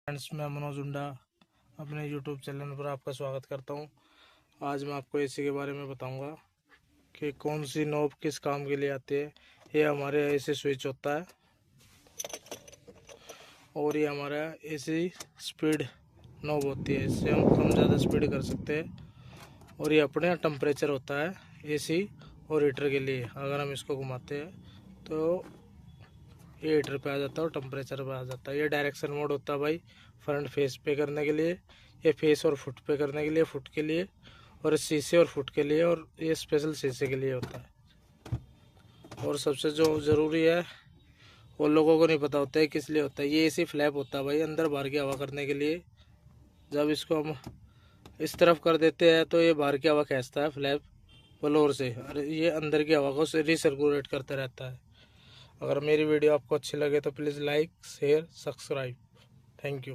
Friends, मैं मनोज उंडा अपने यूट्यूब चैनल पर आपका स्वागत करता हूं। आज मैं आपको एसी के बारे में बताऊंगा कि कौन सी नॉब किस काम के लिए आती है। ये हमारे एसी स्विच होता है और ये हमारा एसी स्पीड नॉब होती है। इससे हम कम ज़्यादा स्पीड कर सकते हैं। और ये अपने टेम्परेचर होता है एसी और हीटर के लिए। अगर हम इसको घुमाते हैं तो ये हीटर पे आ जाता है और टेम्परेचर पे आ जाता है। ये डायरेक्शन मोड होता है भाई, फ्रंट फेस पे करने के लिए, ये फेस और फुट पे करने के लिए, फुट के लिए, और शीशे और फुट के लिए, और ये स्पेशल शीशे के लिए होता है। और सबसे जो ज़रूरी है वो लोगों को नहीं पता होता है किस लिए होता है। ये एसी फ्लैप होता है भाई, अंदर बाहर की हवा करने के लिए। जब इसको हम इस तरफ कर देते हैं तो ये बाहर की हवा खींचता है फ्लैप फ्लोर से, और ये अंदर की हवा को रिसर्कुलेट करता रहता है। अगर मेरी वीडियो आपको अच्छी लगे तो please like, share, subscribe. Thank you.